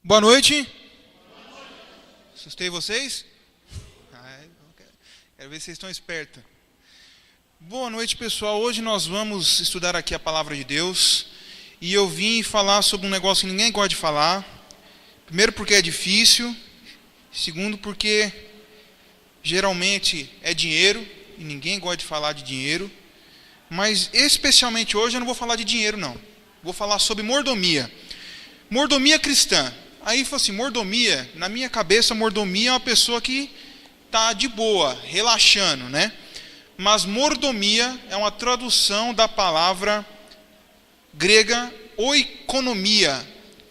Boa noite. Assustei vocês? Quero ver se vocês estão espertos. Boa noite, pessoal. Hoje nós vamos estudar aqui a palavra de Deus. E eu vim falar sobre um negócio que ninguém gosta de falar. Primeiro porque é difícil. Segundo porque geralmente é dinheiro. E ninguém gosta de falar de dinheiro. Mas especialmente hoje eu não vou falar de dinheiro, não. Vou falar sobre mordomia. Mordomia cristã. Aí falou assim, mordomia, na minha cabeça, mordomia é uma pessoa que está de boa, relaxando, né? Mas mordomia é uma tradução da palavra grega oikonomia,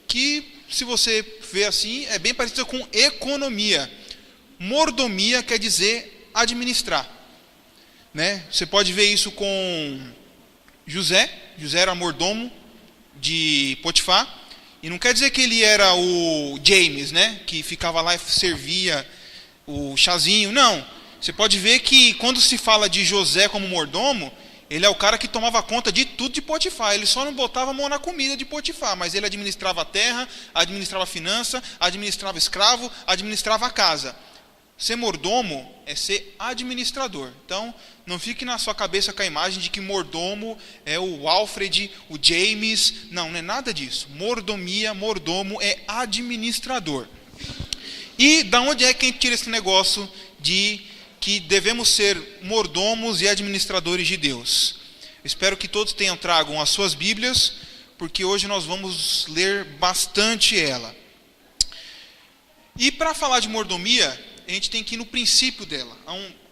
que, se você vê assim, é bem parecida com economia. Mordomia quer dizer administrar, né? Você pode ver isso com José. José era mordomo de Potifar. E não quer dizer que ele era o James, né? Que ficava lá e servia o chazinho. Não. Você pode ver que quando se fala de José como mordomo, ele é o cara que tomava conta de tudo de Potifar. Ele só não botava a mão na comida de Potifar, mas ele administrava a terra, administrava a finança, administrava escravo, administrava a casa. Ser mordomo é ser administrador. Então, não fique na sua cabeça com a imagem de que mordomo é o Alfred, o James. Não, não é nada disso. Mordomia, mordomo é administrador. E da onde é que a gente tira esse negócio de que devemos ser mordomos e administradores de Deus? Espero que todos tenham trago as suas Bíblias, porque hoje nós vamos ler bastante ela. E para falar de mordomia, a gente tem que ir no princípio dela,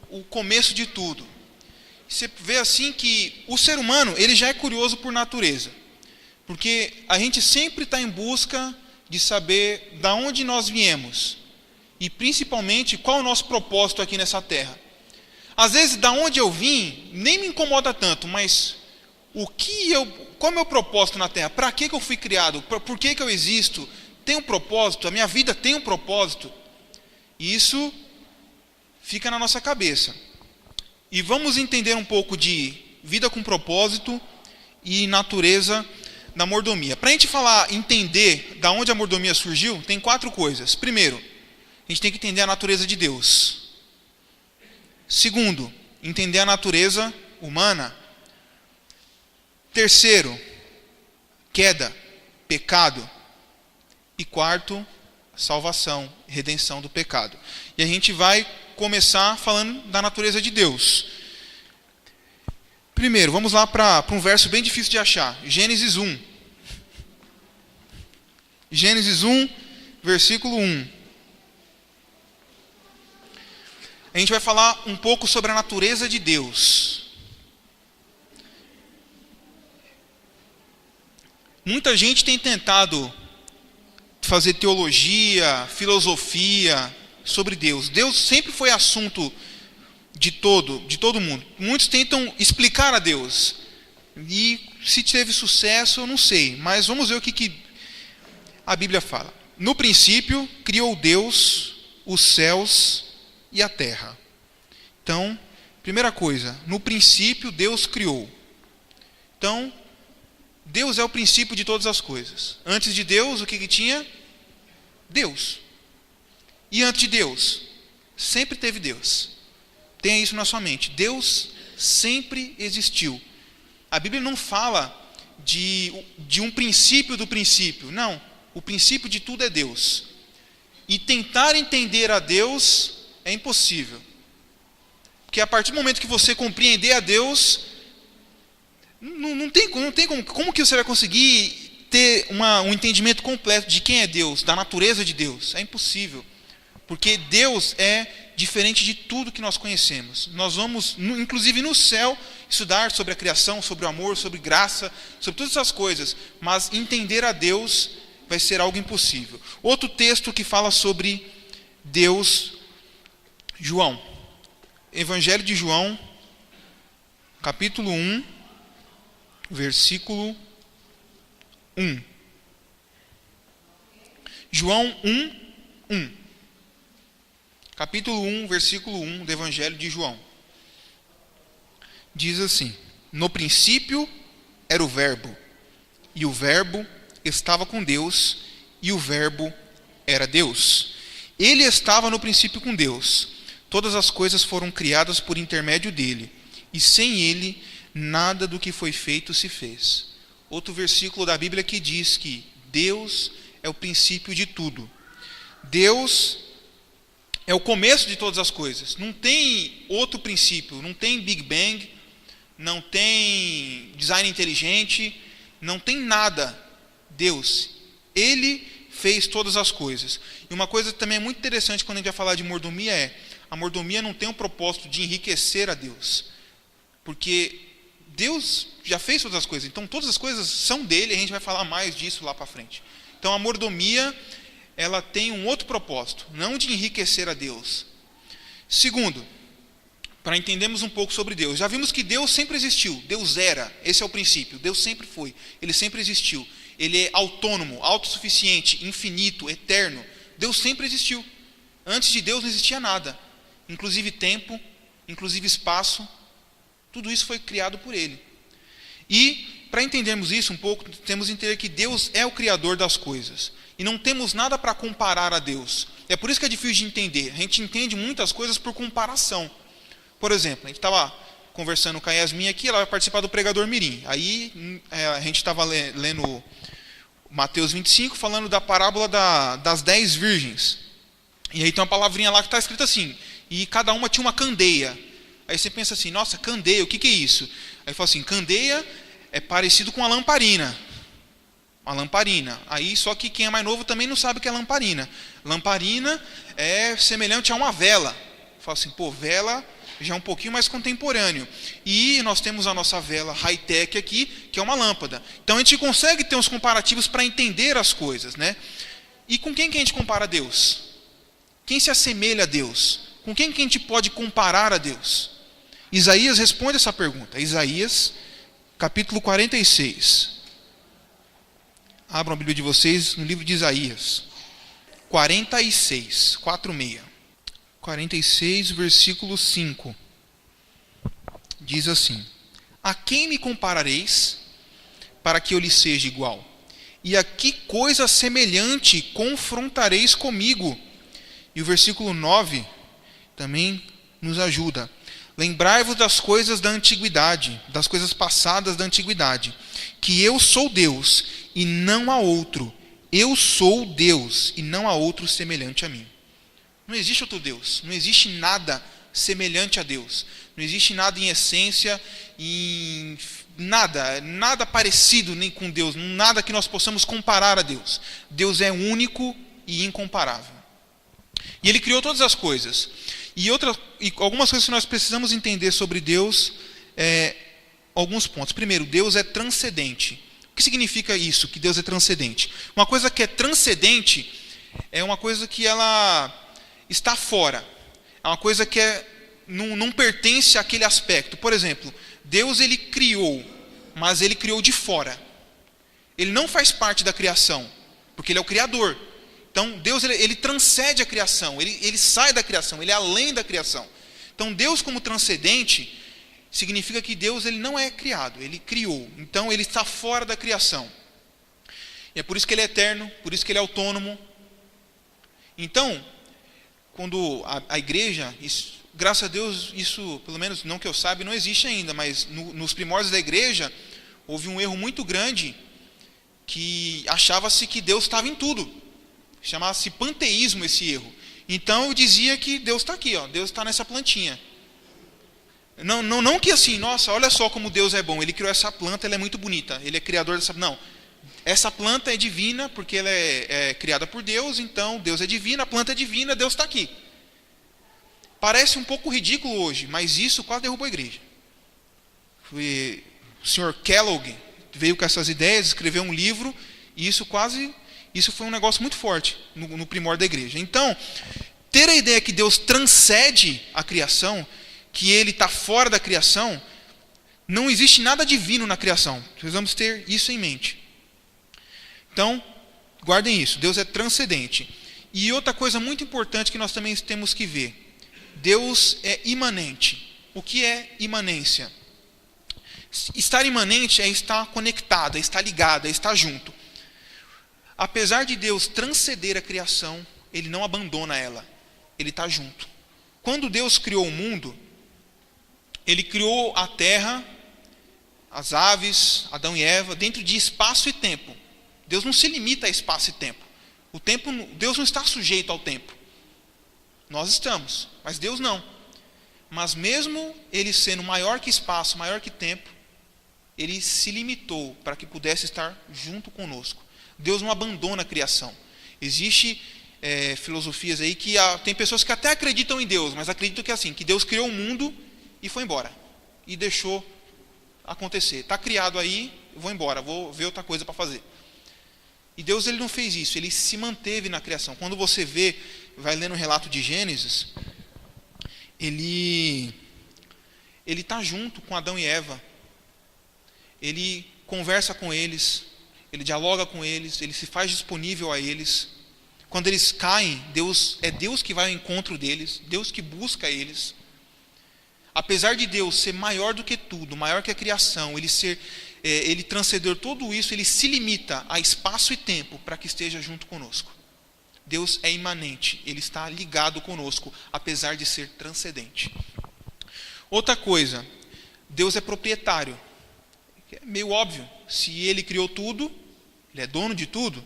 o começo de tudo. Você vê assim que o ser humano, ele já é curioso por natureza. Porque a gente sempre está em busca de saber de onde nós viemos. E principalmente, qual é o nosso propósito aqui nessa terra. Às vezes, de onde eu vim, nem me incomoda tanto, mas qual é o meu propósito na terra? Para que eu fui criado? Por que eu existo? Tem um propósito? A minha vida tem um propósito? E isso fica na nossa cabeça. E vamos entender um pouco de vida com propósito e natureza da mordomia. Para a gente entender de onde a mordomia surgiu, tem 4 coisas. Primeiro, a gente tem que entender a natureza de Deus. Segundo, entender a natureza humana. Terceiro, queda, pecado. E quarto, salvação, redenção do pecado. E a gente vai começar falando da natureza de Deus. Primeiro, vamos lá para um verso bem difícil de achar. Gênesis 1. Gênesis 1, versículo 1. A gente vai falar um pouco sobre a natureza de Deus. Muita gente tem tentado fazer teologia, filosofia sobre Deus. Deus sempre foi assunto de todo mundo. Muitos tentam explicar a Deus. E se teve sucesso, eu não sei. Mas vamos ver o que a Bíblia fala. No princípio, criou Deus os céus e a terra. Então, primeira coisa, no princípio Deus criou. Então, Deus é o princípio de todas as coisas. Antes de Deus, o que tinha? Deus. E antes de Deus, sempre teve Deus. Tenha isso na sua mente. Deus sempre existiu. A Bíblia não fala de um princípio do princípio. Não. O princípio de tudo é Deus. E tentar entender a Deus é impossível. Porque a partir do momento que você compreender a Deus, não tem como que você vai conseguir ter um entendimento completo de quem é Deus, da natureza de Deus. É impossível. Porque Deus é diferente de tudo que nós conhecemos. Nós vamos, inclusive no céu, estudar sobre a criação, sobre o amor, sobre graça, sobre todas essas coisas. Mas entender a Deus vai ser algo impossível. Outro texto que fala sobre Deus, João. Evangelho de João, capítulo 1, versículo 1. João 1, 1. Capítulo 1, versículo 1 do Evangelho de João. Diz assim: no princípio era o Verbo, e o Verbo estava com Deus, e o Verbo era Deus. Ele estava no princípio com Deus. Todas as coisas foram criadas por intermédio dele, e sem ele, nada do que foi feito se fez. Outro versículo da Bíblia que diz que Deus é o princípio de tudo. Deus é o começo de todas as coisas. Não tem outro princípio, não tem Big Bang, não tem design inteligente, não tem nada. Deus, Ele fez todas as coisas. E uma coisa também muito interessante quando a gente vai falar de mordomia é, a mordomia não tem o propósito de enriquecer a Deus, porque Deus já fez todas as coisas, então todas as coisas são dele, e a gente vai falar mais disso lá para frente. Então a mordomia, ela tem um outro propósito, não de enriquecer a Deus. Segundo, para entendermos um pouco sobre Deus, já vimos que Deus sempre existiu, Deus era, esse é o princípio, Deus sempre foi, Ele sempre existiu, Ele é autônomo, autossuficiente, infinito, eterno, Deus sempre existiu. Antes de Deus não existia nada, inclusive tempo, inclusive espaço, tudo isso foi criado por Ele. E, para entendermos isso um pouco, temos que entender que Deus é o Criador das coisas. E não temos nada para comparar a Deus. É por isso que é difícil de entender. A gente entende muitas coisas por comparação. Por exemplo, a gente estava conversando com a Yasmin aqui, ela vai participar do Pregador Mirim. Aí a gente estava lendo Mateus 25, falando da parábola das 10 virgens. E aí tem uma palavrinha lá que está escrita assim, e cada uma tinha uma candeia. Aí você pensa assim, nossa, candeia, o que é isso? Aí fala assim, candeia é parecido com a lamparina. Uma lamparina. Aí só que quem é mais novo também não sabe o que é lamparina. Lamparina é semelhante a uma vela. Fala assim, pô, vela já é um pouquinho mais contemporâneo. E nós temos a nossa vela high-tech aqui, que é uma lâmpada. Então a gente consegue ter uns comparativos para entender as coisas, né? E com quem que a gente compara Deus? Quem se assemelha a Deus? Com quem que a gente pode comparar a Deus? Isaías responde essa pergunta. Isaías, capítulo 46. Abram a Bíblia de vocês no livro de Isaías. 46, 46. 46, versículo 5. Diz assim: a quem me comparareis, para que eu lhe seja igual? E a que coisa semelhante confrontareis comigo? E o versículo 9 também nos ajuda. Lembrai-vos das coisas da antiguidade, das coisas passadas da antiguidade, que eu sou Deus e não há outro. Eu sou Deus e não há outro semelhante a mim. Não existe outro Deus, não existe nada semelhante a Deus. Não existe nada em essência, em nada parecido nem com Deus, nada que nós possamos comparar a Deus. Deus é único e incomparável. E Ele criou todas as coisas. E algumas coisas que nós precisamos entender sobre Deus, alguns pontos. Primeiro, Deus é transcendente. O que significa isso, que Deus é transcendente? Uma coisa que é transcendente é uma coisa que ela está fora. É uma coisa que não pertence àquele aspecto. Por exemplo, Deus ele criou, mas Ele criou de fora. Ele não faz parte da criação, porque Ele é o Criador. Então, Deus ele transcende a criação, ele sai da criação, Ele é além da criação. Então, Deus como transcendente, significa que Deus ele não é criado, Ele criou. Então, Ele está fora da criação. E é por isso que Ele é eterno, por isso que Ele é autônomo. Então, quando a igreja, graças a Deus, isso, pelo menos não que eu saiba, não existe ainda, mas nos primórdios da igreja, houve um erro muito grande, que achava-se que Deus estava em tudo. Chamava-se panteísmo esse erro. Então eu dizia que Deus está aqui, ó, Deus está nessa plantinha. Não que assim, nossa, olha só como Deus é bom, Ele criou essa planta, ela é muito bonita, Ele é criador dessa. Não, essa planta é divina porque ela é criada por Deus, então Deus é divino, a planta é divina, Deus está aqui. Parece um pouco ridículo hoje, mas isso quase derrubou a igreja. O Sr. Kellogg veio com essas ideias, escreveu um livro, e isso foi um negócio muito forte no primórdio da igreja. Então, ter a ideia que Deus transcende a criação, que Ele está fora da criação, não existe nada divino na criação. Precisamos ter isso em mente. Então, guardem isso, Deus é transcendente. E outra coisa muito importante que nós também temos que ver, Deus é imanente. O que é imanência? Estar imanente é estar conectado, é estar ligado, é estar junto. Apesar de Deus transcender a criação, Ele não abandona ela. Ele está junto. Quando Deus criou o mundo, Ele criou a terra, as aves, Adão e Eva, dentro de espaço e tempo. Deus não se limita a espaço e tempo. Deus não está sujeito ao tempo. Nós estamos, mas Deus não. Mas mesmo Ele sendo maior que espaço, maior que tempo, Ele se limitou para que pudesse estar junto conosco. Deus não abandona a criação. Existem filosofias aí que tem pessoas que até acreditam em Deus, mas acreditam que é assim, que Deus criou o mundo e foi embora. E deixou acontecer. Está criado aí, eu vou embora, vou ver outra coisa para fazer. E Deus ele não fez isso, Ele se manteve na criação. Quando você vai lendo o relato de Gênesis, Ele está junto com Adão e Eva. Ele conversa com eles, Ele dialoga com eles, Ele se faz disponível a eles. Quando eles caem, é Deus que vai ao encontro deles, Deus que busca eles. Apesar de Deus ser maior do que tudo, maior que a criação, Ele transcender tudo isso, Ele se limita a espaço e tempo para que esteja junto conosco. Deus é imanente, Ele está ligado conosco, apesar de ser transcendente. Outra coisa, Deus é proprietário. É meio óbvio, se Ele criou tudo, Ele é dono de tudo,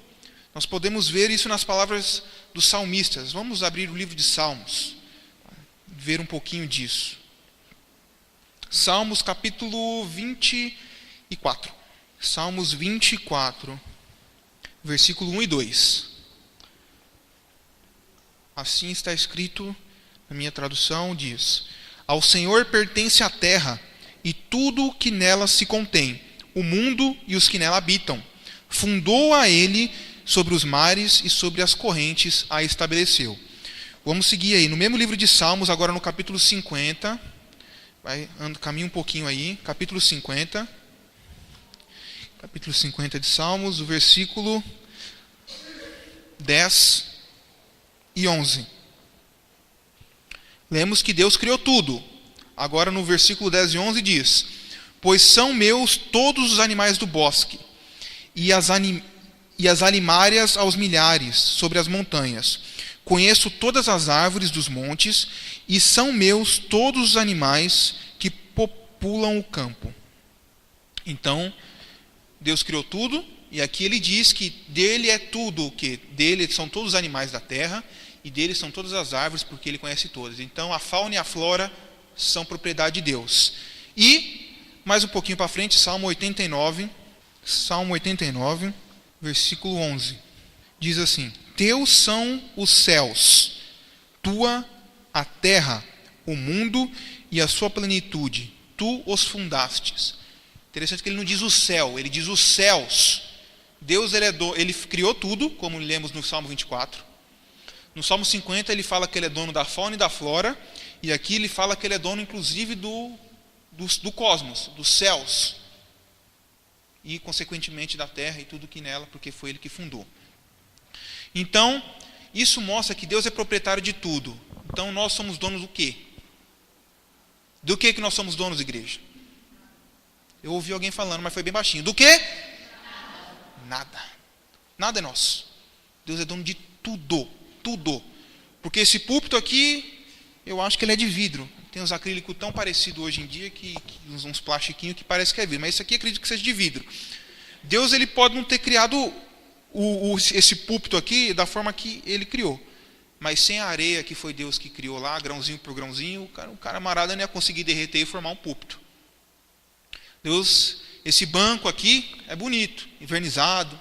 nós podemos ver isso nas palavras dos salmistas. Vamos abrir o livro de Salmos, ver um pouquinho disso. Salmos capítulo 24. Salmos 24, versículo 1 e 2. Assim está escrito na minha tradução, diz: Ao Senhor pertence a terra e tudo o que nela se contém, o mundo e os que nela habitam. Fundou a Ele sobre os mares e sobre as correntes a estabeleceu. Vamos seguir aí, no mesmo livro de Salmos, agora no capítulo 50. Caminha um pouquinho aí, capítulo 50. Capítulo 50 de Salmos, o versículo 10 e 11. Lemos que Deus criou tudo. Agora no versículo 10 e 11 diz: Pois são meus todos os animais do bosque, e as alimárias aos milhares sobre as montanhas. Conheço todas as árvores dos montes, e são meus todos os animais que populam o campo. Então, Deus criou tudo, e aqui ele diz que dele é tudo o que? Dele são todos os animais da terra, e dele são todas as árvores, porque ele conhece todas. Então, a fauna e a flora são propriedade de Deus. E, mais um pouquinho para frente, Salmo 89, versículo 11. Diz assim: Teus são os céus, tua a terra, o mundo e a sua plenitude, tu os fundastes. Interessante que ele não diz o céu, ele diz os céus. Deus ele criou tudo, como lemos no Salmo 24. No Salmo 50 ele fala que ele é dono da fauna e da flora, e aqui ele fala que ele é dono inclusive do cosmos, dos céus, e consequentemente da terra e tudo que nela, porque foi ele que fundou. Então, isso mostra que Deus é proprietário de tudo. Então nós somos donos do quê? Do que nós somos donos, igreja? Eu ouvi alguém falando, mas foi bem baixinho. Do quê? Nada. Nada é nosso. Deus é dono de tudo. Tudo. Porque esse púlpito aqui, eu acho que ele é de vidro. Tem uns acrílicos tão parecidos hoje em dia, que uns plastiquinhos que parece que é vidro. Mas esse aqui acredito que seja de vidro. Deus ele pode não ter criado esse púlpito aqui da forma que ele criou. Mas sem a areia que foi Deus que criou lá, grãozinho por grãozinho, o cara amarado não ia conseguir derreter e formar um púlpito. Deus, esse banco aqui é bonito, invernizado.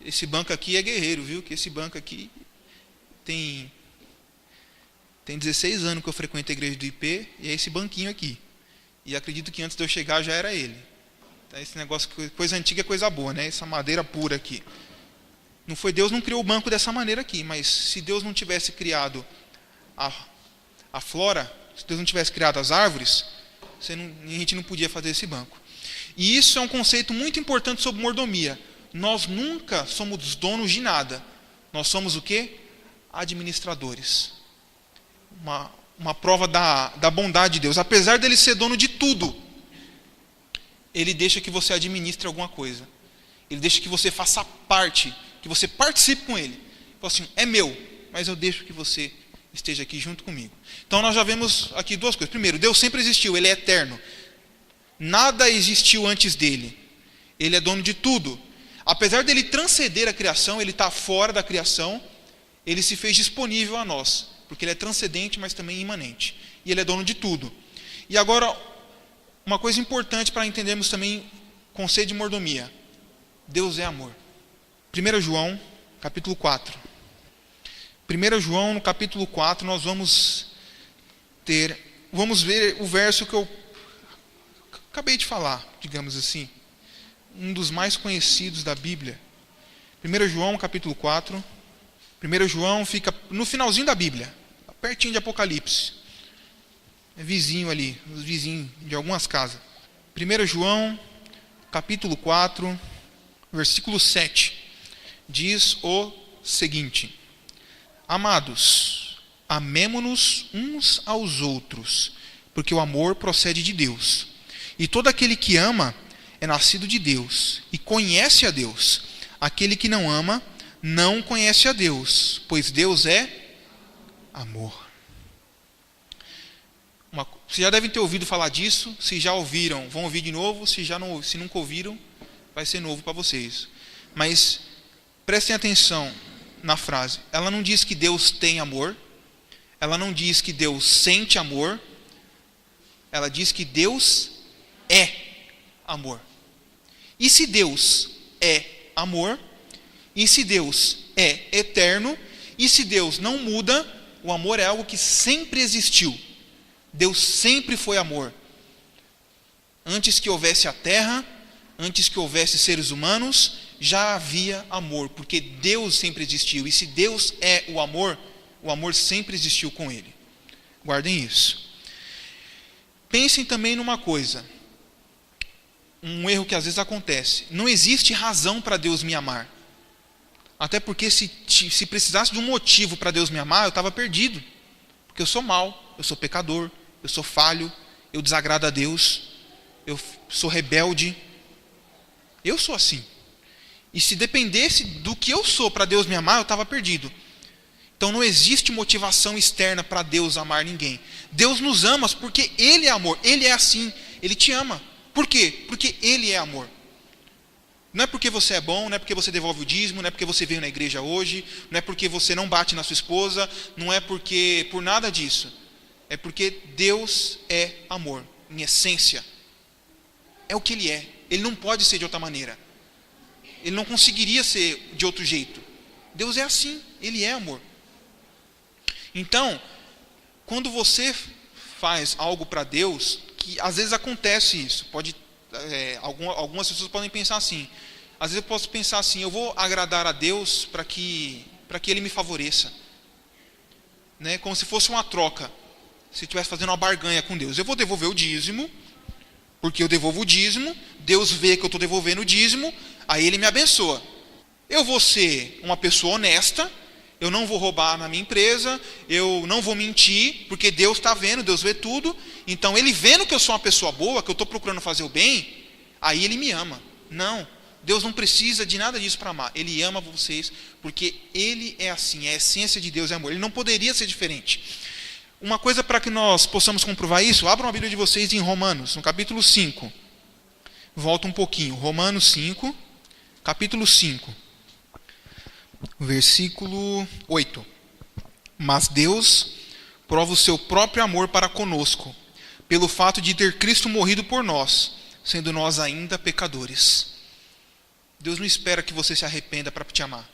Esse banco aqui é guerreiro, viu? Que esse banco aqui tem 16 anos que eu frequento a igreja do IP, e é esse banquinho aqui. E acredito que antes de eu chegar já era ele. Então, esse negócio, coisa antiga é coisa boa, né? Essa madeira pura aqui. Deus não criou o banco dessa maneira aqui, mas se Deus não tivesse criado a flora, se Deus não tivesse criado as árvores, a gente não podia fazer esse banco. E isso é um conceito muito importante sobre mordomia. Nós nunca somos donos de nada. Nós somos o quê? Administradores. Uma prova da bondade de Deus. Apesar dele ser dono de tudo, ele deixa que você administre alguma coisa. Ele deixa que você faça parte, que você participe com Ele. Fala assim, é meu, mas eu deixo que você esteja aqui junto comigo. Então nós já vemos aqui duas coisas. Primeiro, Deus sempre existiu, Ele é eterno. Nada existiu antes dele. Ele é dono de tudo. Apesar dele transcender a criação, ele está fora da criação, ele se fez disponível a nós, porque ele é transcendente, mas também imanente. E ele é dono de tudo. E agora, uma coisa importante para entendermos também o conceito de mordomia. Deus é amor. 1 João, capítulo 4. 1 João, no capítulo 4, nós vamos ver o verso que eu acabei de falar, digamos assim. Um dos mais conhecidos da Bíblia. 1 João, capítulo 4. 1 João fica no finalzinho da Bíblia, pertinho de Apocalipse. É vizinho ali, os vizinhos de algumas casas. 1 João, capítulo 4, versículo 7. Diz o seguinte: Amados, amemo-nos uns aos outros, porque o amor procede de Deus. E todo aquele que ama é nascido de Deus e conhece a Deus. Aquele que não ama não conhece a Deus, pois Deus é amor. Vocês já devem ter ouvido falar disso. Se já ouviram, vão ouvir de novo. Se nunca ouviram, vai ser novo para vocês. Mas prestem atenção na frase. Ela não diz que Deus tem amor. Ela não diz que Deus sente amor. Ela diz que Deus é amor. E se Deus é amor, e se Deus é eterno, e se Deus não muda, o amor é algo que sempre existiu. Deus sempre foi amor. Antes que houvesse a terra, antes que houvesse seres humanos, já havia amor, porque Deus sempre existiu. E se Deus é o amor sempre existiu com Ele. Guardem isso. Pensem também numa coisa. Um erro que às vezes acontece. Não existe razão para Deus me amar. Até porque se precisasse de um motivo para Deus me amar, eu estava perdido. Porque eu sou mau, eu sou pecador, eu sou falho, eu desagrado a Deus, eu sou rebelde. Eu sou assim. E se dependesse do que eu sou para Deus me amar, eu estava perdido. Então não existe motivação externa para Deus amar ninguém. Deus nos ama porque Ele é amor. Ele é assim, Ele te ama. Por quê? Porque Ele é amor. Não é porque você é bom, não é porque você devolve o dízimo, não é porque você veio na igreja hoje, não é porque você não bate na sua esposa, não é porque por nada disso. É porque Deus é amor, em essência. É o que Ele é. Ele não pode ser de outra maneira. Ele não conseguiria ser de outro jeito. Deus é assim, Ele é amor. Então, quando você faz algo para Deus, que às vezes acontece isso, algumas pessoas podem pensar assim, às vezes eu posso pensar assim, eu vou agradar a Deus para que Ele me favoreça, né? Como se fosse uma troca, se eu estivesse fazendo uma barganha com Deus. Eu vou devolver o dízimo, porque eu devolvo o dízimo, Deus vê que eu estou devolvendo o dízimo, aí Ele me abençoa. Eu vou ser uma pessoa honesta, eu não vou roubar na minha empresa, eu não vou mentir, porque Deus está vendo, Deus vê tudo. Então Ele vendo que eu sou uma pessoa boa, que eu estou procurando fazer o bem, aí Ele me ama. Não, Deus não precisa de nada disso para amar. Ele ama vocês, porque Ele é assim, a essência de Deus é amor. Ele não poderia ser diferente. Uma coisa para que nós possamos comprovar isso, abram a Bíblia de vocês em Romanos, no capítulo 5. Volta um pouquinho, Romanos 5, capítulo 5. Versículo 8. Mas Deus prova o seu próprio amor para conosco, pelo fato de ter Cristo morrido por nós, sendo nós ainda pecadores. Deus não espera que você se arrependa para te amar.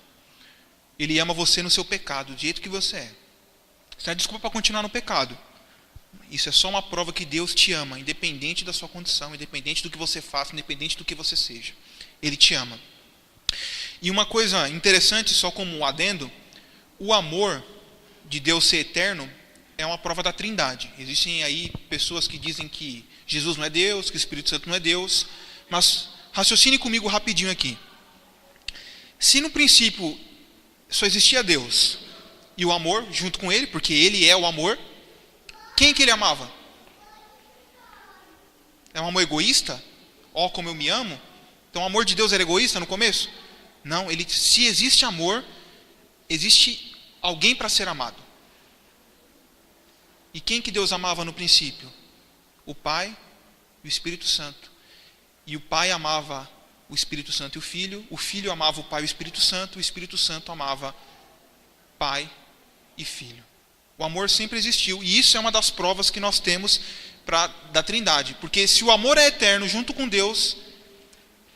Ele ama você no seu pecado, do jeito que você é. Isso não é desculpa para continuar no pecado. Isso é só uma prova que Deus te ama, independente da sua condição, independente do que você faça, independente do que você seja. Ele te ama. E uma coisa interessante, só como um adendo, o amor de Deus ser eterno é uma prova da Trindade. Existem aí pessoas que dizem que Jesus não é Deus, que o Espírito Santo não é Deus, mas raciocine comigo rapidinho aqui. Se no princípio só existia Deus e o amor junto com Ele, porque Ele é o amor, quem que Ele amava? É um amor egoísta? Ó, como eu me amo? Então o amor de Deus era egoísta no começo? Não, se existe amor, existe alguém para ser amado. E quem que Deus amava no princípio? O Pai e o Espírito Santo. E o Pai amava o Espírito Santo e o Filho amava o Pai e o Espírito Santo amava Pai e Filho. O amor sempre existiu, e isso é uma das provas que nós temos da Trindade. Porque se o amor é eterno junto com Deus,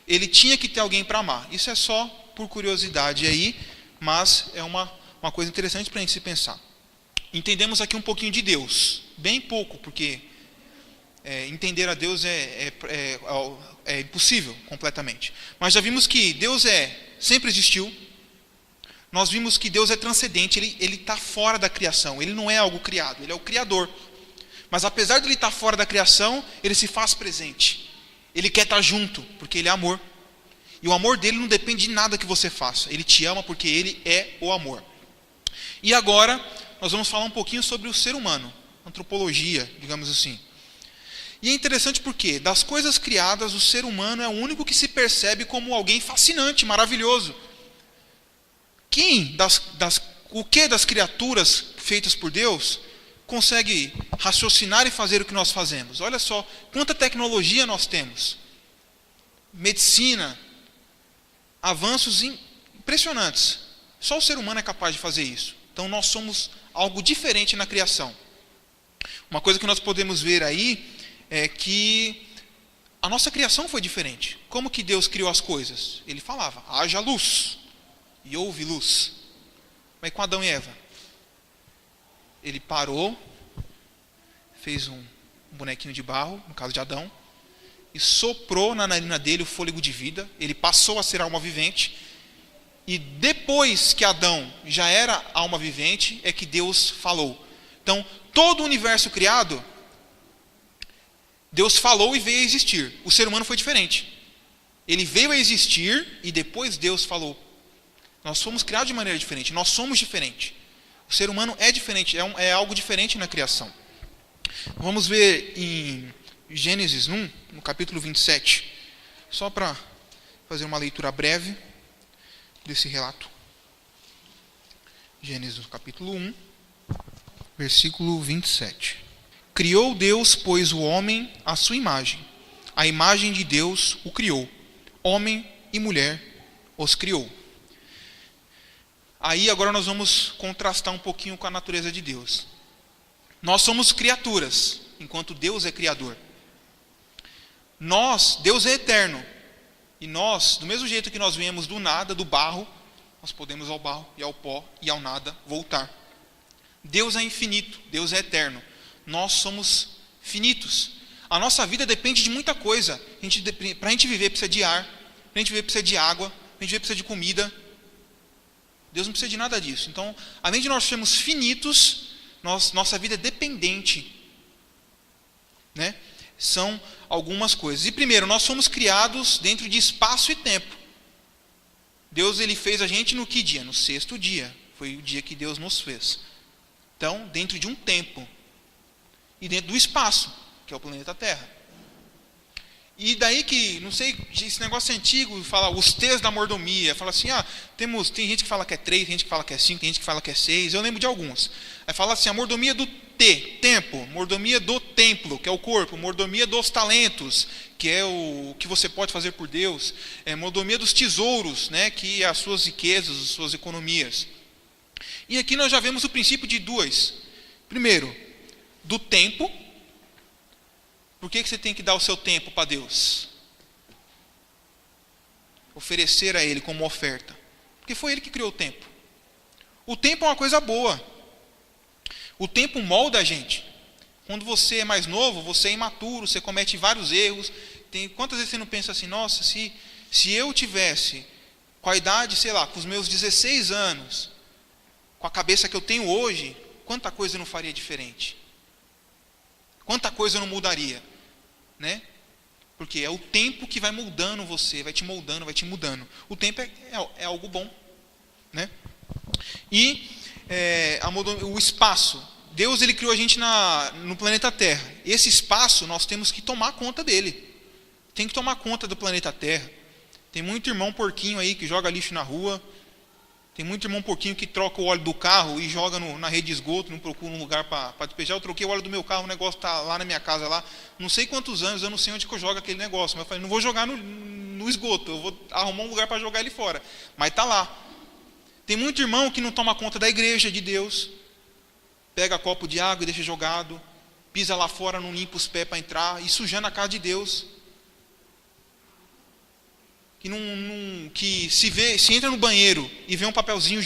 ele tinha que ter alguém para amar. Isso é só por curiosidade aí, mas é uma coisa interessante para a gente se pensar. Entendemos aqui um pouquinho de Deus, bem pouco, porque entender a Deus é impossível completamente. Mas já vimos que Deus sempre existiu. Nós vimos que Deus é transcendente, ele está fora da criação, ele não é algo criado, ele é o Criador. Mas apesar de ele estar fora da criação, ele se faz presente. Ele quer estar junto, porque ele é amor. E o amor dele não depende de nada que você faça. Ele te ama porque ele é o amor. E agora, nós vamos falar um pouquinho sobre o ser humano. Antropologia, digamos assim. E é interessante porque, das coisas criadas, o ser humano é o único que se percebe como alguém fascinante, maravilhoso. O que das criaturas feitas por Deus consegue raciocinar e fazer o que nós fazemos? Olha só, quanta tecnologia nós temos. Medicina, avanços impressionantes. Só o ser humano é capaz de fazer isso. Então nós somos algo diferente na criação. Uma coisa que nós podemos ver aí é que a nossa criação foi diferente. Como que Deus criou as coisas? Ele falava, haja luz, e houve luz. Mas com Adão e Eva? Ele parou, fez um bonequinho de barro, no caso de Adão, e soprou na narina dele o fôlego de vida. Ele passou a ser alma vivente. E depois que Adão já era alma vivente, é que Deus falou. Então, todo o universo criado, Deus falou e veio a existir. O ser humano foi diferente. Ele veio a existir e depois Deus falou. Nós fomos criados de maneira diferente, nós somos diferentes. O ser humano é diferente, é algo diferente na criação. Vamos ver em Gênesis 1, no capítulo 27, só para fazer uma leitura breve desse relato. Gênesis capítulo 1, versículo 27. Criou Deus, pois, o homem à sua imagem. A imagem de Deus o criou. Homem e mulher os criou. Aí agora nós vamos contrastar um pouquinho com a natureza de Deus. Nós somos criaturas, enquanto Deus é criador. Deus é eterno. E nós, do mesmo jeito que nós viemos do nada, do barro, nós podemos ao barro e ao pó e ao nada voltar. Deus é infinito, Deus é eterno. Nós somos finitos. A nossa vida depende de muita coisa. Para a gente viver precisa de ar, para a gente viver precisa de água, para a gente viver precisa de comida. Deus não precisa de nada disso. Então, além de nós sermos finitos, nossa vida é dependente. Né? São algumas coisas. E primeiro, nós somos criados dentro de espaço e tempo. Deus ele fez a gente no que dia? No sexto dia. Foi o dia que Deus nos fez. Então, dentro de um tempo. E dentro do espaço, que é o planeta Terra. E daí que, não sei, esse negócio é antigo, fala os T's da mordomia. Fala assim, tem gente que fala que é 3, tem gente que fala que é 5, tem gente que fala que é 6. Eu lembro de alguns. Aí fala assim, a mordomia do T, tempo. Mordomia do templo, que é o corpo. Mordomia dos talentos, que é o que você pode fazer por Deus. Mordomia dos tesouros, né, que é as suas riquezas, as suas economias. E aqui nós já vemos o princípio de duas. Primeiro, do tempo. Por que você tem que dar o seu tempo para Deus? Oferecer a Ele como oferta. Porque foi Ele que criou o tempo. O tempo é uma coisa boa. O tempo molda a gente. Quando você é mais novo, você é imaturo, você comete vários erros. Quantas vezes você não pensa assim, nossa, se eu tivesse com a idade, sei lá, com os meus 16 anos, com a cabeça que eu tenho hoje, quanta coisa eu não faria diferente? Quanta coisa eu não mudaria? Né? Porque é o tempo que vai moldando você, vai te moldando, vai te mudando. O tempo é algo bom. Né? E o espaço. Deus ele criou a gente no planeta Terra. Esse espaço nós temos que tomar conta dele. Tem que tomar conta do planeta Terra. Tem muito irmão porquinho aí que joga lixo na rua. Tem muito irmão porquinho que troca o óleo do carro e joga na rede de esgoto, não procura um lugar para despejar. Eu troquei o óleo do meu carro, o negócio está lá na minha casa, lá, não sei quantos anos, eu não sei onde que eu jogo aquele negócio. Mas eu falei, não vou jogar no esgoto, eu vou arrumar um lugar para jogar ele fora. Mas está lá. Tem muito irmão que não toma conta da igreja de Deus, pega copo de água e deixa jogado, pisa lá fora, não limpa os pés para entrar, e sujando a casa de Deus. Que se entra no banheiro e vê um papelzinho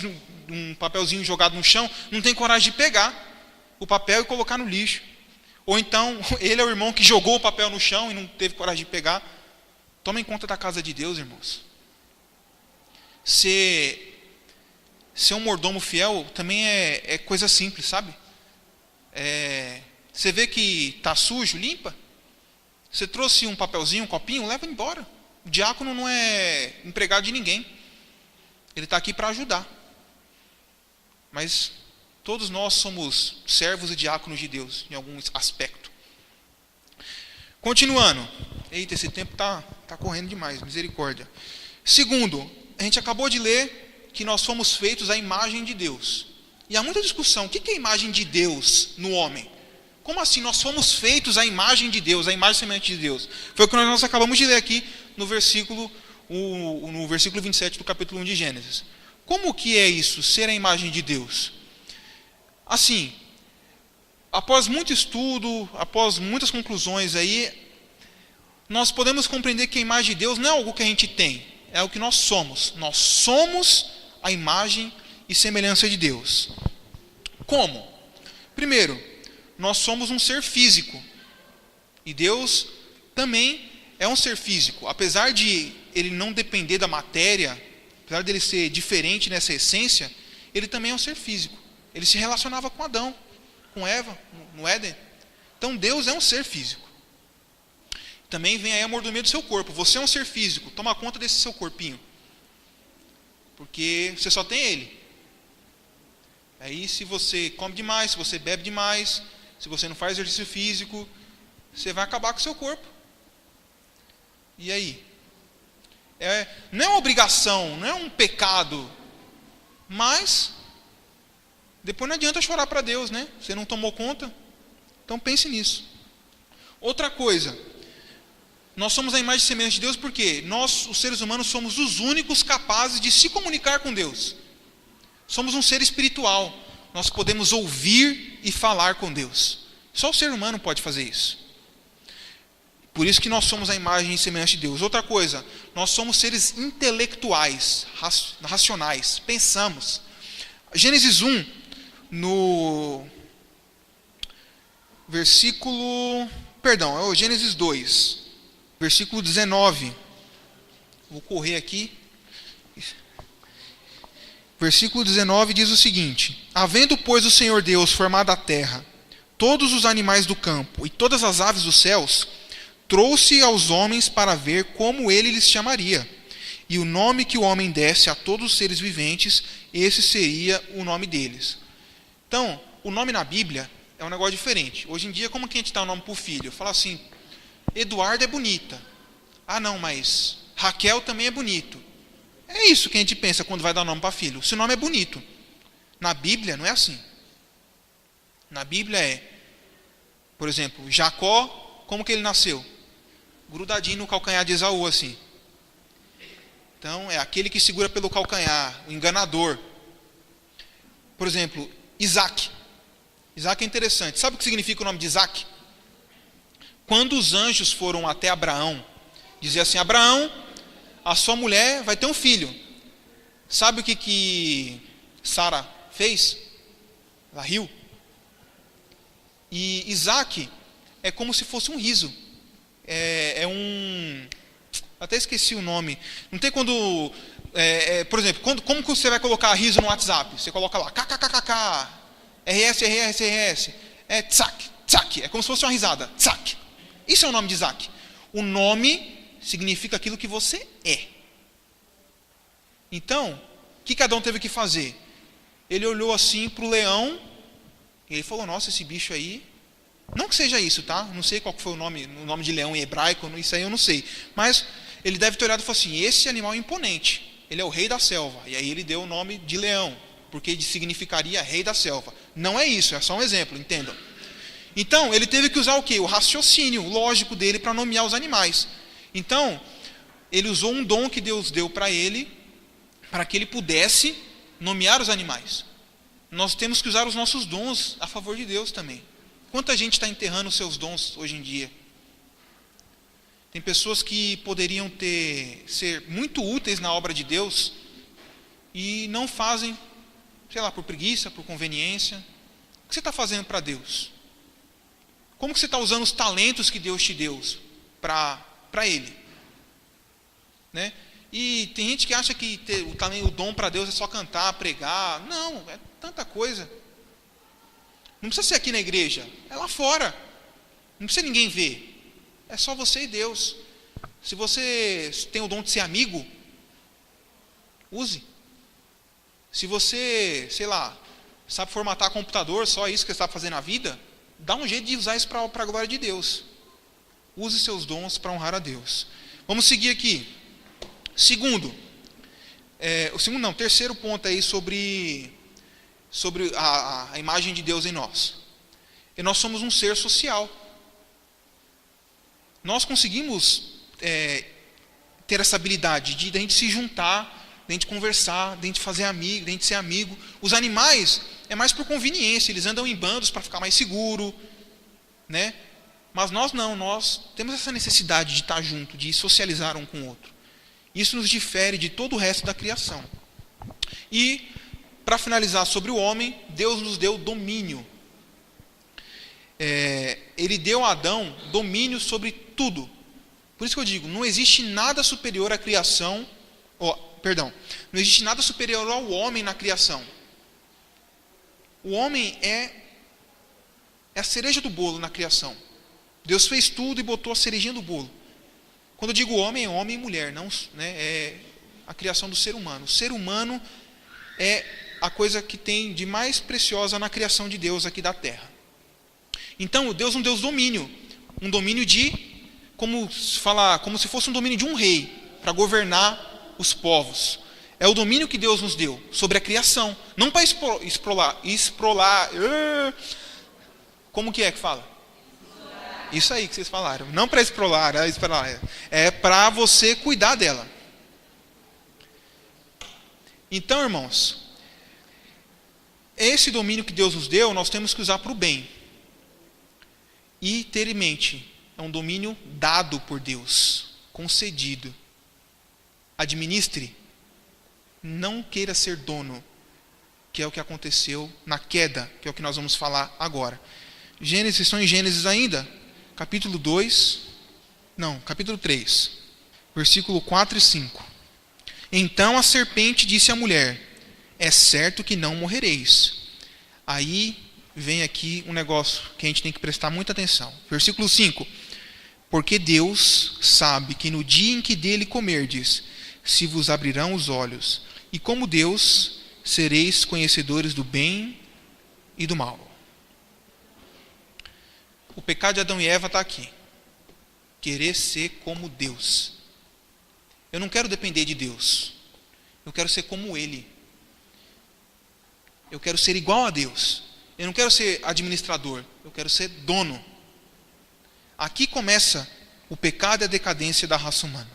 jogado no chão, não tem coragem de pegar o papel e colocar no lixo. Ou então, ele é o irmão que jogou o papel no chão e não teve coragem de pegar. Tomem conta da casa de Deus, irmãos. Ser um mordomo fiel também é coisa simples, sabe? Você vê que está sujo, limpa. Você trouxe um papelzinho, um copinho, leva embora. O diácono não é empregado de ninguém. Ele está aqui para ajudar. Mas todos nós somos servos e diáconos de Deus, em algum aspecto. Continuando. Eita, esse tempo está correndo demais, misericórdia. Segundo, a gente acabou de ler que nós fomos feitos à imagem de Deus. E há muita discussão. O que é a imagem de Deus no homem? Como assim nós fomos feitos à imagem de Deus, à imagem semelhante de Deus? Foi o que nós acabamos de ler aqui no versículo 27 do capítulo 1 de Gênesis. Como que é isso, ser a imagem de Deus? Assim, após muito estudo, após muitas conclusões aí, nós podemos compreender que a imagem de Deus não é algo que a gente tem, é o que nós somos. Nós somos a imagem e semelhança de Deus. Como? Primeiro, nós somos um ser físico. E Deus também é um ser físico. Apesar de ele não depender da matéria, apesar de ele ser diferente nessa essência, ele também é um ser físico. Ele se relacionava com Adão, com Eva, no Éden. Então Deus é um ser físico. Também vem aí a mordomia do seu corpo. Você é um ser físico, toma conta desse seu corpinho. Porque você só tem ele. Aí se você come demais, se você bebe demais, se você não faz exercício físico, você vai acabar com o seu corpo. E aí? Não é uma obrigação, não é um pecado, mas depois não adianta chorar para Deus, né? Você não tomou conta, então pense nisso. Outra coisa, nós somos a imagem e semelhança de Deus porque nós, os seres humanos, somos os únicos capazes de se comunicar com Deus. Somos um ser espiritual, nós podemos ouvir e falar com Deus. Só o ser humano pode fazer isso. Por isso que nós somos a imagem e semelhança de Deus. Outra coisa, nós somos seres intelectuais, racionais, pensamos. Gênesis 1, no Gênesis 2, versículo 19. Vou correr aqui. Versículo 19 diz o seguinte: havendo, pois, o Senhor Deus formado a terra, todos os animais do campo e todas as aves dos céus, trouxe aos homens para ver como ele lhes chamaria. E o nome que o homem desse a todos os seres viventes, esse seria o nome deles. Então, o nome na Bíblia é um negócio diferente. Hoje em dia, como que a gente dá o nome para o filho? Fala assim, Eduardo é bonita. Ah não, mas Raquel também é bonito. É isso que a gente pensa quando vai dar nome para filho. Se o nome é bonito. Na Bíblia não é assim. Na Bíblia por exemplo, Jacó, como que ele nasceu? Grudadinho no calcanhar de Esaú, assim. Então, é aquele que segura pelo calcanhar, o enganador. Por exemplo, Isaac. Isaac é interessante. Sabe o que significa o nome de Isaac? Quando os anjos foram até Abraão, dizia assim, Abraão, a sua mulher vai ter um filho. Sabe o que Sara fez? Ela riu. E Isaac é como se fosse um riso. Até esqueci o nome. Não tem quando... por exemplo, como que você vai colocar riso no WhatsApp? Você coloca lá, kkkk, RS. É tsak, tsak. É como se fosse uma risada. Tsak. Isso é o nome de Isaac. O nome significa aquilo que você é. Então, o que Adão teve que fazer? Ele olhou assim para o leão e ele falou, nossa, esse bicho aí... Não que seja isso, tá? Não sei qual foi o nome de leão em hebraico, isso aí eu não sei. Mas ele deve ter olhado e falado assim, esse animal é imponente, ele é o rei da selva. E aí ele deu o nome de leão, porque significaria rei da selva. Não é isso, é só um exemplo, entendam. Então, ele teve que usar o quê? O raciocínio lógico dele para nomear os animais. Então, ele usou um dom que Deus deu para ele, para que ele pudesse nomear os animais. Nós temos que usar os nossos dons a favor de Deus também. Quanta gente está enterrando os seus dons hoje em dia? Tem pessoas que poderiam ser muito úteis na obra de Deus e não fazem, sei lá, por preguiça, por conveniência. O que você está fazendo para Deus? Como que você está usando os talentos que Deus te deu para Ele? Né? E tem gente que acha que o dom para Deus é só cantar, pregar. Não, é tanta coisa. Não precisa ser aqui na igreja, é lá fora. Não precisa ninguém ver. É só você e Deus. Se você tem o dom de ser amigo, use. Se você, sei lá, sabe formatar computador, só isso que você sabe fazer na vida, dá um jeito de usar isso para a glória de Deus. Use seus dons para honrar a Deus. Vamos seguir aqui. Terceiro ponto aí sobre a imagem de Deus em nós. E nós somos um ser social. Nós conseguimos ter essa habilidade de a gente se juntar, de a gente conversar, de a gente fazer amigo, de a gente ser amigo. Os animais é mais por conveniência, eles andam em bandos para ficar mais seguro, né? Mas nós não, nós temos essa necessidade de estar junto, de socializar um com o outro. Isso nos difere de todo o resto da criação. E, para finalizar sobre o homem, Deus nos deu domínio. Ele deu a Adão domínio sobre tudo. Por isso que eu digo, não existe nada superior à criação, não existe nada superior ao homem na criação. O homem é a cereja do bolo na criação. Deus fez tudo e botou a cerejinha do bolo. Quando eu digo homem, é homem e mulher, não, né, é a criação do ser humano. O ser humano é a coisa que tem de mais preciosa na criação de Deus aqui da terra. Então, Deus nos deu domínio. Um domínio como se fosse um domínio de um rei, para governar os povos. É o domínio que Deus nos deu sobre a criação. Não para esprolar. Como que fala? Isso aí que vocês falaram. Não para esprolar. É para você cuidar dela. Então, irmãos, esse domínio que Deus nos deu, nós temos que usar para o bem. E ter em mente, é um domínio dado por Deus, concedido. Administre. Não queira ser dono, que é o que aconteceu na queda, que é o que nós vamos falar agora. Vocês estão em Gênesis ainda? Capítulo 3, versículo 4 e 5. Então a serpente disse à mulher, é certo que não morrereis. Aí vem aqui um negócio que a gente tem que prestar muita atenção. Versículo 5. Porque Deus sabe que no dia em que dele comerdes, se vos abrirão os olhos, e como Deus, sereis conhecedores do bem e do mal. O pecado de Adão e Eva está aqui. Querer ser como Deus. Eu não quero depender de Deus. Eu quero ser como Ele. Eu quero ser igual a Deus. Eu não quero ser administrador. Eu quero ser dono. Aqui começa o pecado e a decadência da raça humana.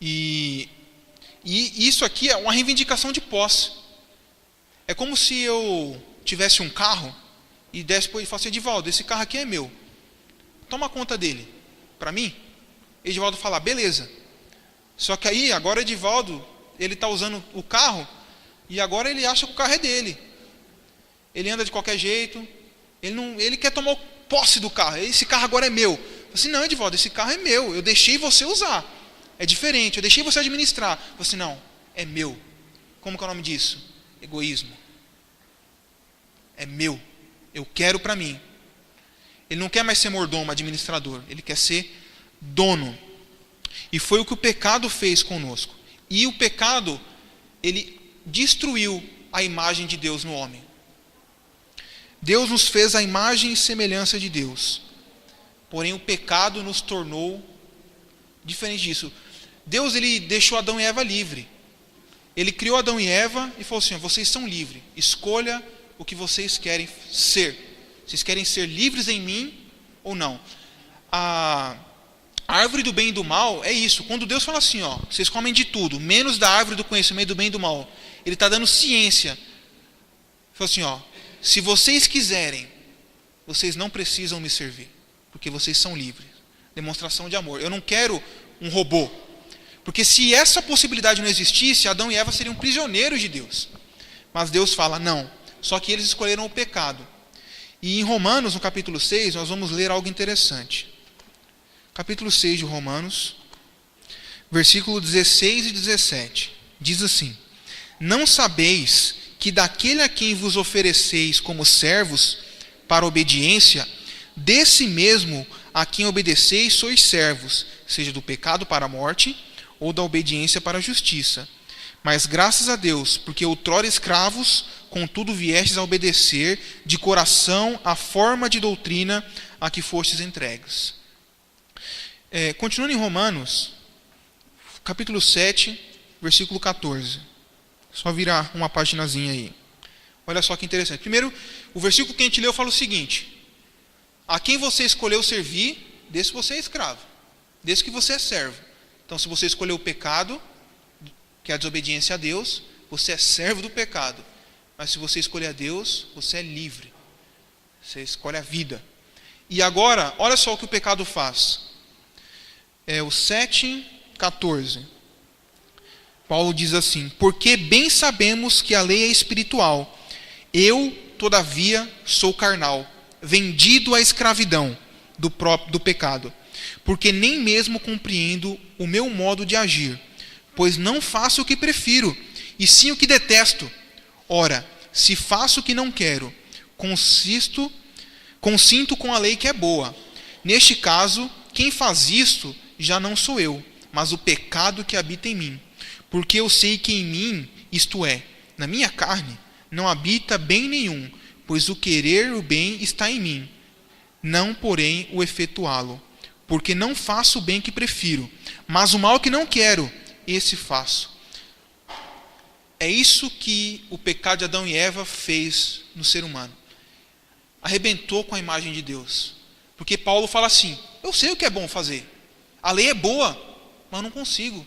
E isso aqui é uma reivindicação de posse. É como se eu tivesse um carro e desse para ele e falasse, Edivaldo, esse carro aqui é meu. Toma conta dele. Para mim? Edivaldo fala, beleza. Só que aí, agora Edivaldo, ele está usando o carro e agora ele acha que o carro é dele. Ele anda de qualquer jeito. Ele quer tomar posse do carro. Esse carro agora é meu. Eu falei assim, não, Edivaldo, esse carro é meu. Eu deixei você usar. É diferente. Eu deixei você administrar. Eu falei assim, não, é meu. Como que é o nome disso? Egoísmo. É meu. Eu quero para mim. Ele não quer mais ser mordomo, administrador. Ele quer ser dono. E foi o que o pecado fez conosco. E o pecado, ele destruiu a imagem de Deus no homem. Deus nos fez a imagem e semelhança de Deus. Porém, o pecado nos tornou diferente disso. Deus, ele deixou Adão e Eva livre. Ele criou Adão e Eva e falou assim: vocês são livres, escolha o que vocês querem ser. Vocês querem ser livres em mim ou não? A árvore do bem e do mal é isso. Quando Deus fala assim, vocês comem de tudo, menos da árvore do conhecimento do bem e do mal, Ele está dando ciência. Ele falou assim, se vocês quiserem, vocês não precisam me servir, porque vocês são livres. Demonstração de amor. Eu não quero um robô. Porque se essa possibilidade não existisse, Adão e Eva seriam prisioneiros de Deus. Mas Deus fala, não. Só que eles escolheram o pecado. E em Romanos, no capítulo 6, nós vamos ler algo interessante. Capítulo 6 de Romanos, versículo 16 e 17. Diz assim: não sabeis que daquele a quem vos ofereceis como servos para obediência, desse mesmo a quem obedeceis sois servos, seja do pecado para a morte, ou da obediência para a justiça. Mas graças a Deus, porque outrora escravos, contudo viestes a obedecer de coração a forma de doutrina a que fostes entregues. Continuando em Romanos, capítulo 7, versículo 14. Só virar uma paginazinha aí. Olha só que interessante. Primeiro, o versículo que a gente leu fala o seguinte: a quem você escolheu servir, desse você é escravo, desse que você é servo. Então, se você escolheu o pecado, que é a desobediência a Deus, você é servo do pecado. Mas se você escolher a Deus, você é livre. Você escolhe a vida. E agora, olha só o que o pecado faz. O 7:14. Paulo diz assim: porque bem sabemos que a lei é espiritual. Eu, todavia, sou carnal, vendido à escravidão do pecado. Porque nem mesmo compreendo o meu modo de agir, pois não faço o que prefiro, e sim o que detesto. Ora, se faço o que não quero, consinto com a lei que é boa. Neste caso, quem faz isto já não sou eu, mas o pecado que habita em mim. Porque eu sei que em mim, isto é, na minha carne, não habita bem nenhum, pois o querer o bem está em mim, não porém o efetuá-lo. Porque não faço o bem que prefiro, mas o mal que não quero, esse faço. É isso que o pecado de Adão e Eva fez no ser humano. Arrebentou com a imagem de Deus. Porque Paulo fala assim: eu sei o que é bom fazer. A lei é boa, mas eu não consigo.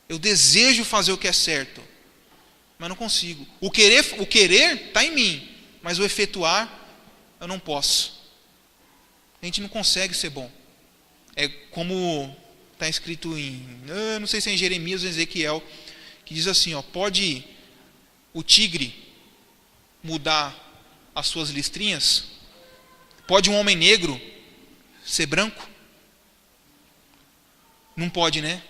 Eu desejo fazer o que é certo, mas não consigo. O querer está em mim, mas o efetuar eu não posso. A gente não consegue ser bom. É como está escrito não sei se é em Jeremias ou em Ezequiel, que diz assim, pode o tigre mudar as suas listrinhas? Pode um homem negro ser branco? Não pode, né?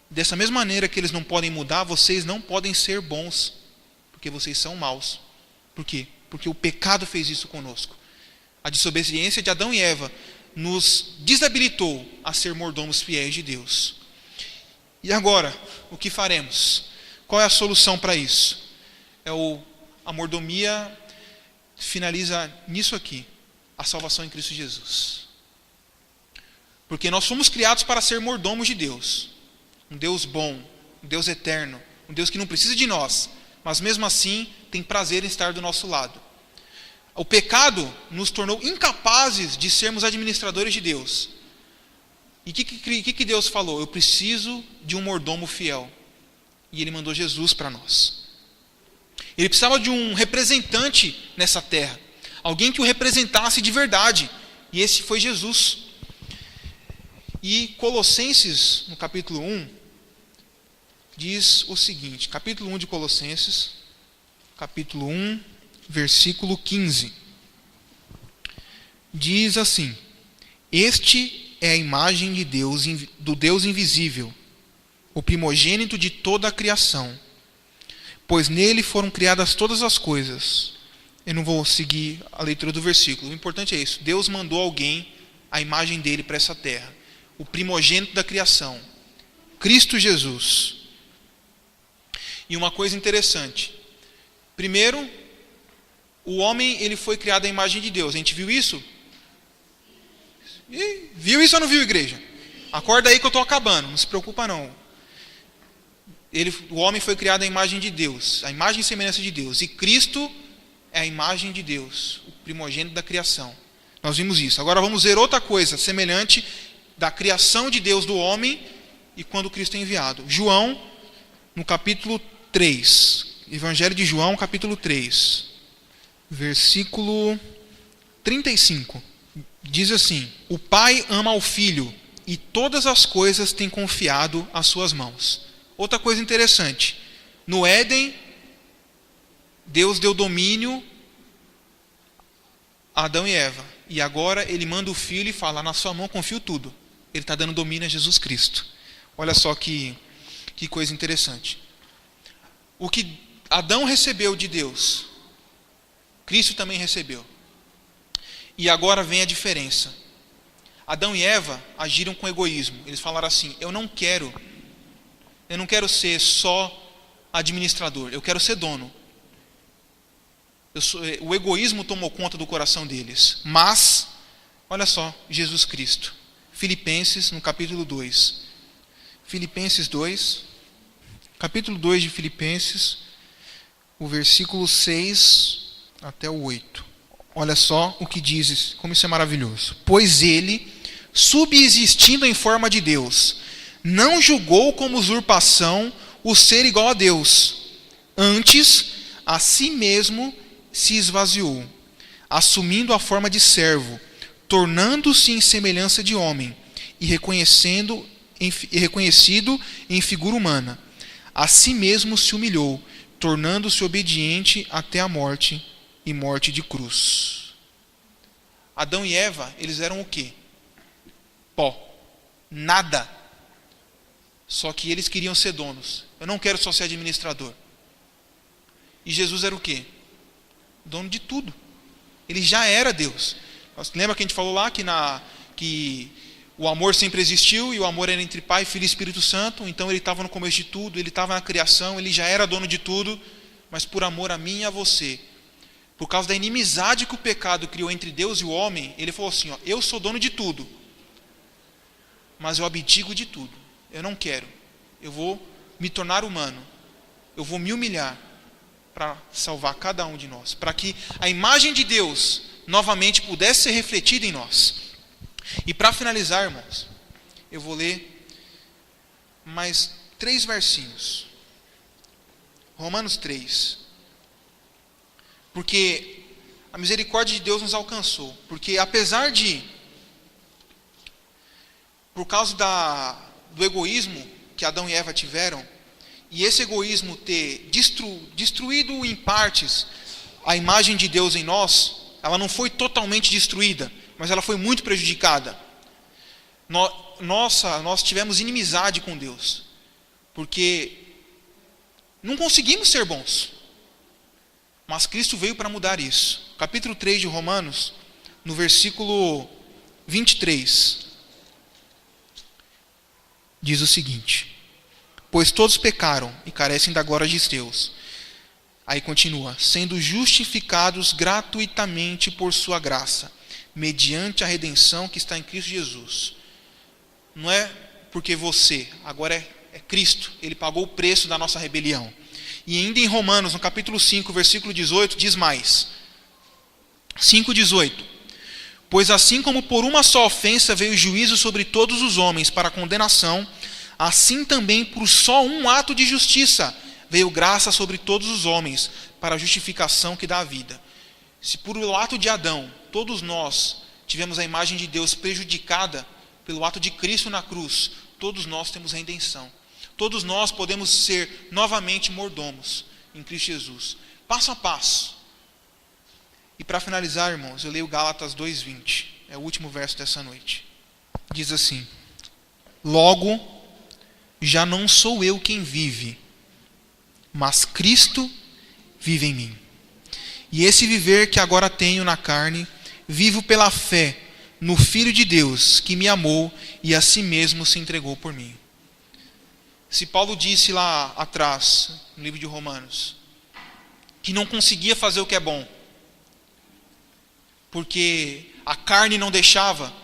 Dessa mesma maneira que eles não podem mudar, vocês não podem ser bons, porque vocês são maus. Por quê? Porque o pecado fez isso conosco. A desobediência de Adão e Eva nos desabilitou a ser mordomos fiéis de Deus. E agora, o que faremos? Qual é a solução para isso? A mordomia finaliza nisso aqui: a salvação em Cristo Jesus. Porque nós fomos criados para ser mordomos de Deus. Um Deus bom, um Deus eterno, um Deus que não precisa de nós, mas mesmo assim tem prazer em estar do nosso lado. O pecado nos tornou incapazes de sermos administradores de Deus. E o que Deus falou? Eu preciso de um mordomo fiel. E Ele mandou Jesus para nós. Ele precisava de um representante nessa terra. Alguém que o representasse de verdade. E esse foi Jesus. E Colossenses, no capítulo 1, diz o seguinte. Capítulo 1 de Colossenses, capítulo 1, versículo 15. Diz assim: este é a imagem de Deus, do Deus invisível, o primogênito de toda a criação, pois nele foram criadas todas as coisas. Eu não vou seguir a leitura do versículo, o importante é isso: Deus mandou alguém, a imagem dele, para essa terra, o primogênito da criação, Cristo Jesus. E uma coisa interessante: primeiro, o homem, ele foi criado à imagem de Deus. A gente viu isso? Viu isso ou não viu, igreja? acorda aí que eu estou acabando, não se preocupa não. O homem foi criado à imagem de Deus, a imagem e semelhança de Deus. E Cristo é a imagem de Deus, o primogênito da criação. Nós vimos isso. Agora vamos ver outra coisa semelhante da criação de Deus do homem e quando Cristo é enviado. João, no capítulo 3. Evangelho de João, capítulo 3. Versículo 35. Diz assim: o Pai ama ao Filho e todas as coisas tem confiado às suas mãos. Outra coisa interessante. No Éden, Deus deu domínio a Adão e Eva. E agora ele manda o Filho e fala: na sua mão confio tudo. Ele está dando domínio a Jesus Cristo. Olha só que coisa interessante. O que Adão recebeu de Deus, Cristo também recebeu. E agora vem a diferença. Adão e Eva agiram com egoísmo. Eles falaram assim: eu não quero ser só administrador, eu quero ser dono. O egoísmo tomou conta do coração deles. Mas, olha só, Jesus Cristo. Filipenses, no capítulo 2. Filipenses 2, capítulo 2 de Filipenses, o versículo 6 até o 8. Olha só o que diz, como isso é maravilhoso. Pois ele, subsistindo em forma de Deus, não julgou como usurpação o ser igual a Deus. Antes, a si mesmo se esvaziou, assumindo a forma de servo, tornando-se em semelhança de homem, e reconhecido em figura humana. A si mesmo se humilhou, tornando-se obediente até a morte, e morte de cruz. Adão e Eva, eles eram o quê? Pó. Nada. Só que eles queriam ser donos. Eu não quero só ser administrador. E Jesus era o quê? Dono de tudo. Ele já era Deus. Lembra que a gente falou lá que o amor sempre existiu, e o amor era entre Pai, Filho e Espírito Santo. Então ele estava no começo de tudo, ele estava na criação, ele já era dono de tudo, mas por amor a mim e a você, por causa da inimizade que o pecado criou entre Deus e o homem, ele falou assim: ó, eu sou dono de tudo, mas eu abdico de tudo. Eu não quero. Eu vou me tornar humano. Eu vou me humilhar para salvar cada um de nós, para que a imagem de Deus novamente pudesse ser refletida em nós. E para finalizar, irmãos, eu vou ler mais 3 versinhos. Romanos 3. Porque a misericórdia de Deus nos alcançou. Porque apesar de, por causa do egoísmo que Adão e Eva tiveram, e esse egoísmo ter destruído em partes a imagem de Deus em nós, ela não foi totalmente destruída, mas ela foi muito prejudicada. Nós tivemos inimizade com Deus, porque não conseguimos ser bons. Mas Cristo veio para mudar isso. Capítulo 3 de Romanos, no versículo 23, diz o seguinte: pois todos pecaram e carecem da glória de Deus. Aí continua: sendo justificados gratuitamente por sua graça, mediante a redenção que está em Cristo Jesus. Não é porque você, agora é Cristo, ele pagou o preço da nossa rebelião. E ainda em Romanos, no capítulo 5, versículo 18, diz mais. 5,18: pois assim como por uma só ofensa veio o juízo sobre todos os homens para condenação, assim também por só um ato de justiça veio graça sobre todos os homens para a justificação que dá a vida. Se por o ato de Adão todos nós tivemos a imagem de Deus prejudicada pelo ato de Cristo na cruz, todos nós temos redenção. Todos nós podemos ser novamente mordomos em Cristo Jesus, passo a passo. E para finalizar, irmãos, eu leio Gálatas 2:20, é o último verso dessa noite. Diz assim: logo, já não sou eu quem vive, mas Cristo vive em mim. E esse viver que agora tenho na carne, vivo pela fé no Filho de Deus, que me amou e a si mesmo se entregou por mim. Se Paulo disse lá atrás, no livro de Romanos, que não conseguia fazer o que é bom, porque a carne não deixava,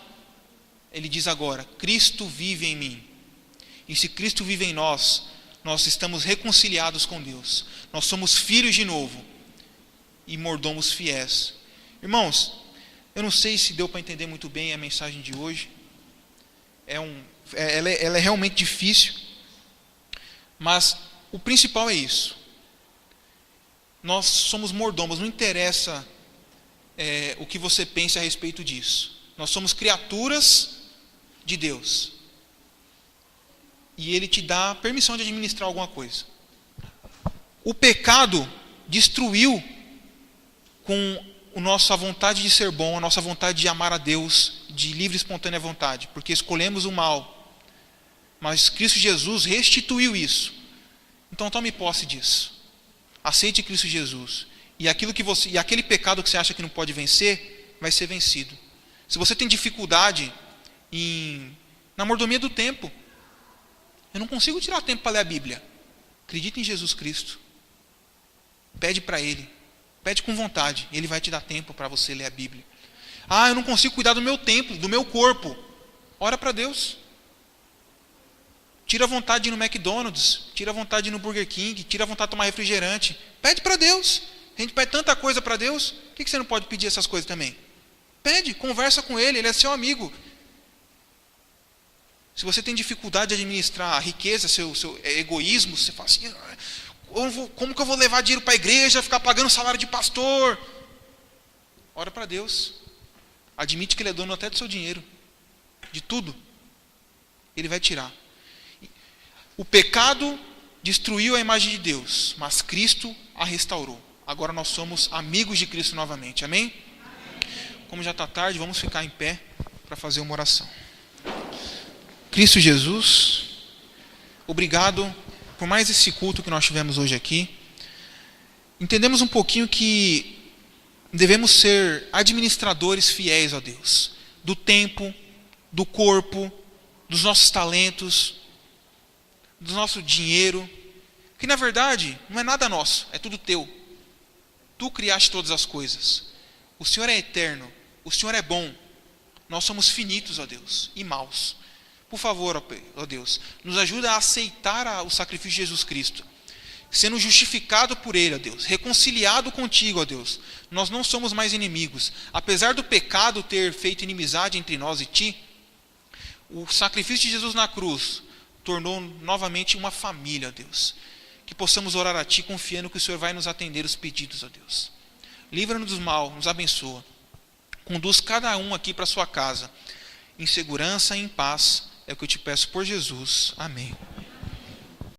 ele diz agora: Cristo vive em mim. E se Cristo vive em nós, nós estamos reconciliados com Deus. Nós somos filhos de novo e mordomos fiéis. Irmãos, eu não sei se deu para entender muito bem a mensagem de hoje. Ela é realmente difícil, mas o principal é isso. Nós somos mordomos, não interessa o que você pense a respeito disso. Nós somos criaturas de Deus. E Ele te dá permissão de administrar alguma coisa. O pecado destruiu com a nossa vontade de ser bom, a nossa vontade de amar a Deus, de livre e espontânea vontade, porque escolhemos o mal. Mas Cristo Jesus restituiu isso. Então tome posse disso. Aceite Cristo Jesus. E aquele pecado que você acha que não pode vencer, vai ser vencido. Se você tem dificuldade na mordomia do tempo, eu não consigo tirar tempo para ler a Bíblia. Acredita em Jesus Cristo. Pede para Ele. Pede com vontade. Ele vai te dar tempo para você ler a Bíblia. Ah, eu não consigo cuidar do meu templo, do meu corpo. Ora para Deus. Tira a vontade de ir no McDonald's. Tira a vontade de ir no Burger King. Tira a vontade de tomar refrigerante. Pede para Deus. A gente pede tanta coisa para Deus. Por que você não pode pedir essas coisas também? Pede, conversa com Ele. Ele é seu amigo. Se você tem dificuldade de administrar a riqueza, seu egoísmo, você fala assim: como que eu vou levar dinheiro para a igreja, ficar pagando salário de pastor? Ora para Deus. Admite que Ele é dono até do seu dinheiro. De tudo. Ele vai tirar. O pecado destruiu a imagem de Deus, mas Cristo a restaurou. Agora nós somos amigos de Cristo novamente. Amém? Como já está tarde, vamos ficar em pé para fazer uma oração. Cristo Jesus, obrigado por mais esse culto que nós tivemos hoje aqui. Entendemos um pouquinho que devemos ser administradores fiéis a Deus, do tempo, do corpo, dos nossos talentos, do nosso dinheiro, que na verdade não é nada nosso, é tudo teu. Tu criaste todas as coisas. O Senhor é eterno, o Senhor é bom. Nós somos finitos, ó Deus, e maus. Por favor, ó Deus, nos ajuda a aceitar o sacrifício de Jesus Cristo, sendo justificado por Ele, ó Deus, reconciliado contigo, ó Deus. Nós não somos mais inimigos. Apesar do pecado ter feito inimizade entre nós e Ti, o sacrifício de Jesus na cruz tornou novamente uma família, ó Deus. Que possamos orar a Ti, confiando que o Senhor vai nos atender os pedidos, ó Deus. Livra-nos do mal, nos abençoa. Conduz cada um aqui para a sua casa, em segurança e em paz. É o que eu te peço por Jesus. Amém.